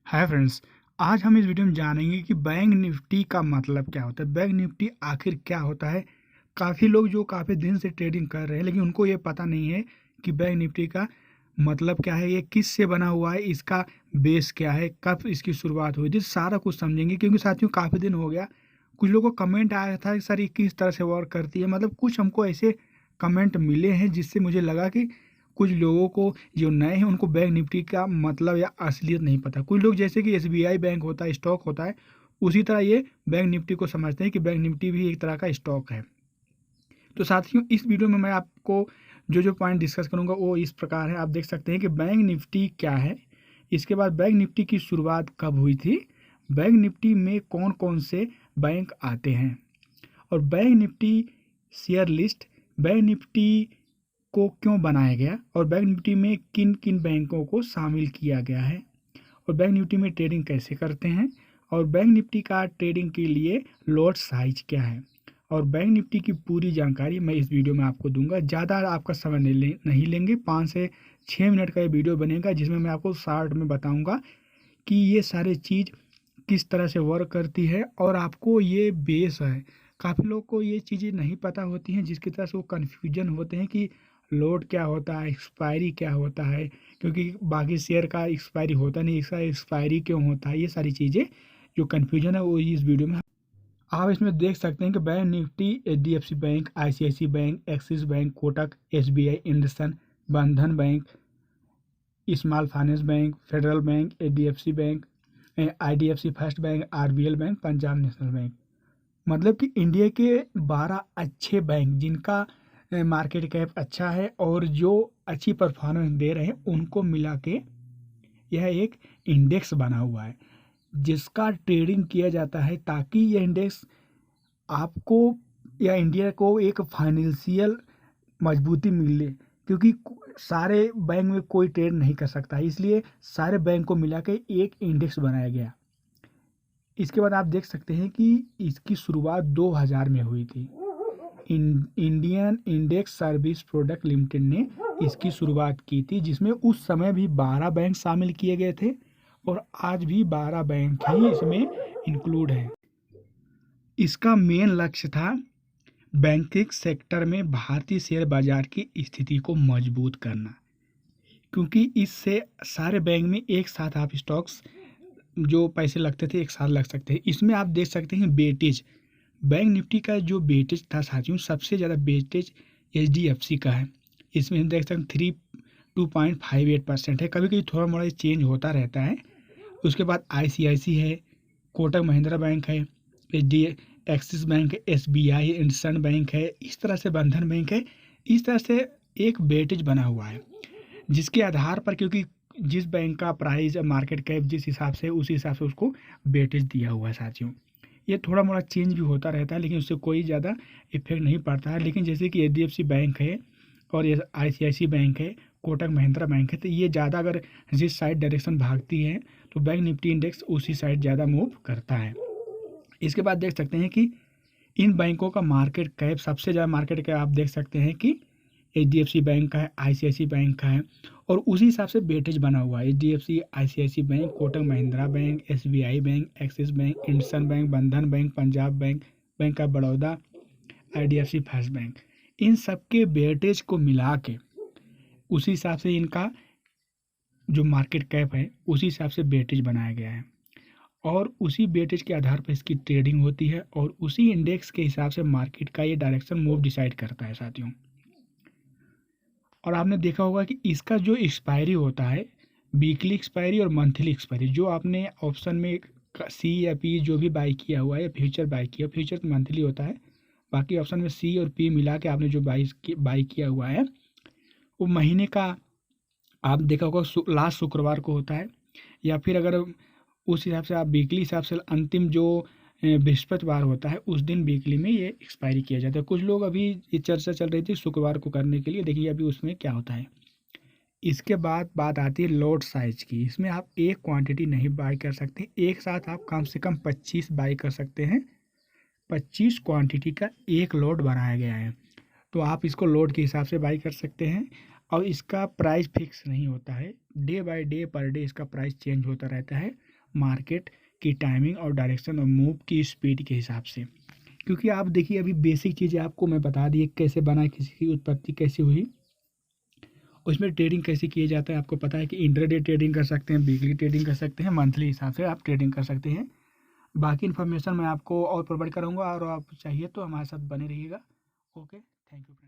Hi friends. आज हम इस वीडियो में जानेंगे कि बैंक निफ्टी का मतलब क्या होता है। बैंक निफ्टी आखिर क्या होता है। काफ़ी लोग जो काफ़ी दिन से ट्रेडिंग कर रहे हैं लेकिन उनको ये पता नहीं है कि बैंक निफ्टी का मतलब क्या है, ये किस से बना हुआ है, इसका बेस क्या है, कब इसकी शुरुआत हुई थी, सारा कुछ समझेंगे। क्योंकि साथियों काफ़ी दिन हो गया, कुछ लोगों को कमेंट आया था कि सर ये किस तरह से वर्क करती है। मतलब कुछ हमको ऐसे कमेंट मिले हैं जिससे मुझे लगा कि कुछ लोगों को जो नए हैं उनको बैंक निफ्टी का मतलब या असलियत नहीं पता। कुछ लोग जैसे कि एसबीआई बैंक होता है, स्टॉक होता है, उसी तरह ये बैंक निफ्टी को समझते हैं कि बैंक निफ्टी भी एक तरह का स्टॉक है। तो साथियों इस वीडियो में मैं आपको जो जो पॉइंट डिस्कस करूंगा वो इस प्रकार है। आप देख सकते हैं कि बैंक निफ्टी क्या है, इसके बाद बैंक निफ्टी की शुरुआत कब हुई थी, बैंक निफ्टी में कौन कौन से बैंक आते हैं, और bank Nifty share list, bank Nifty को क्यों बनाया गया, और बैंक निफ्टी में किन किन बैंकों को शामिल किया गया है, और बैंक निफ्टी में ट्रेडिंग कैसे करते हैं, और बैंक निफ्टी का ट्रेडिंग के लिए लॉट साइज क्या है, और बैंक निफ्टी की पूरी जानकारी मैं इस वीडियो में आपको दूंगा। ज़्यादा आपका समय नहीं लेंगे, 5 से 6 मिनट का ये वीडियो बनेगा जिसमें मैं आपको शॉर्ट में बताऊंगा कि ये सारी चीज़ किस तरह से वर्क करती है। और आपको ये बेस है, काफ़ी लोग को ये चीज़ें नहीं पता होती हैं जिसकी तरह से वो कन्फ्यूजन होते हैं कि लोड क्या होता है, एक्सपायरी क्या होता है, क्योंकि बाकी शेयर का एक्सपायरी होता नहीं, इसका एक्सपायरी क्यों होता है। ये सारी चीज़ें जो कन्फ्यूजन है वो इस वीडियो में आप इसमें देख सकते हैं कि bank nifty HDFC bank, ICICI bank, Axis bank, Kotak, SBI, IndusInd, Bandhan bank, small finance bank, federal bank, HDFC bank, IDFC first bank, RBL bank, Punjab national bank. मतलब कि इंडिया के 12 अच्छे बैंक जिनका मार्केट कैप अच्छा है और जो अच्छी परफॉर्मेंस दे रहे हैं उनको मिला के यह एक इंडेक्स बना हुआ है जिसका ट्रेडिंग किया जाता है, ताकि यह इंडेक्स आपको या इंडिया को एक फाइनेंशियल मजबूती मिले। क्योंकि सारे बैंक में कोई ट्रेड नहीं कर सकता है, इसलिए सारे बैंक को मिला के एक इंडेक्स बनाया गया। इसके बाद आप देख सकते हैं कि इसकी शुरुआत 2000 में हुई थी। Indian index service product limited ने इसकी शुरुआत की थी, जिसमें उस समय भी 12 बैंक शामिल किए गए थे और आज भी 12 बैंक ही इसमें इंक्लूड है। इसका मेन लक्ष्य था बैंकिंग सेक्टर में भारतीय शेयर बाजार की स्थिति को मजबूत करना, क्योंकि इससे सारे बैंक में एक साथ आप स्टॉक्स जो पैसे लगते थे एक साथ लग सकते हैं। इसमें आप देख सकते हैं बेटेज, बैंक निफ्टी का जो बेटेज था साथियों, सबसे ज़्यादा बेटेज एचडीएफसी का है। इसमें हम देख सकते हैं 2.58% है, कभी कभी थोड़ा मोड़ा चेंज होता रहता है। उसके बाद आईसीआईसी है, कोटक महिंद्रा बैंक है, एचडी एक्सिस बैंक है, एसबीआई, इंडसन बैंक है, इस तरह से बंधन बैंक है। इस तरह से एक बेटेज बना हुआ है जिसके आधार पर, क्योंकि जिस बैंक का प्राइस मार्केट कैप जिस हिसाब से उसी हिसाब से उसको बेटेज दिया हुआ है साथियों। ये थोड़ा मोड़ा चेंज भी होता रहता है लेकिन उससे कोई ज़्यादा इफेक्ट नहीं पड़ता है। लेकिन जैसे कि एचडीएफसी बैंक है और ये आईसीआईसी बैंक है, कोटक महिंद्रा बैंक है, तो ये ज़्यादा अगर जिस साइड डायरेक्शन भागती है तो बैंक निफ्टी इंडेक्स उसी साइड ज़्यादा मूव करता है। इसके बाद देख सकते हैं कि इन बैंकों का मार्केट कैप, सबसे ज़्यादा मार्केट कैप आप देख सकते हैं कि एचडीएफसी बैंक का है, आईसीआईसी बैंक का है, और उसी हिसाब से बेटेज बना हुआ है। HDFC, ICICI bank, Kotak Mahindra bank, SBI bank, Axis bank, IndusInd bank, Bandhan bank, Punjab bank, bank of Baroda, IDFC first bank, इन सबके बेटेज को मिला के उसी हिसाब से इनका जो मार्केट कैप है उसी हिसाब से बेटेज बनाया गया है, और उसी बेटेज के आधार पर इसकी ट्रेडिंग होती है, और उसी इंडेक्स के हिसाब से मार्केट का ये डायरेक्शन मूव डिसाइड करता है साथियों। और आपने देखा होगा कि इसका जो एक्सपायरी होता है, वीकली एक्सपायरी और मंथली एक्सपायरी, जो आपने ऑप्शन में सी या पी जो भी बाई किया हुआ है या फ्यूचर बाई किया, फ्यूचर मंथली होता है, बाकी ऑप्शन में सी और पी मिला के आपने जो बाई किया हुआ है वो महीने का आप देखा होगा लास्ट शुक्रवार को होता है, या फिर अगर उस हिसाब से आप वीकली हिसाब से अंतिम जो बृहस्पतिवार होता है उस दिन वीकली में ये एक्सपायरी किया जाता है। कुछ लोग अभी ये चर्चा चल रही थी शुक्रवार को करने के लिए, देखिए अभी उसमें क्या होता है। इसके बाद बात आती है लॉट साइज की। इसमें आप एक क्वांटिटी नहीं बाई कर सकते, एक साथ आप कम से कम 25 बाई कर सकते हैं। 25 क्वांटिटी का एक लॉट बनाया गया है, तो आप इसको लॉट के हिसाब से बाई कर सकते हैं। और इसका प्राइस फिक्स नहीं होता है, day by day per day इसका प्राइस चेंज होता रहता है। मार्केट की टाइमिंग और डायरेक्शन और मूव की स्पीड के हिसाब से। क्योंकि आप देखिए अभी बेसिक चीज़ें आपको मैं बता दी, कैसे बना, किसी की उत्पत्ति कैसे हुई, उसमें ट्रेडिंग कैसे किया जाता है। आपको पता है कि इंट्राडे ट्रेडिंग कर सकते हैं, वीकली ट्रेडिंग कर सकते हैं, मंथली हिसाब से आप ट्रेडिंग कर सकते हैं। बाकी इन्फॉर्मेशन मैं आपको और प्रोवाइड करूँगा, और आप चाहिए तो हमारे साथ बने रहिएगा। Okay, thank you friend.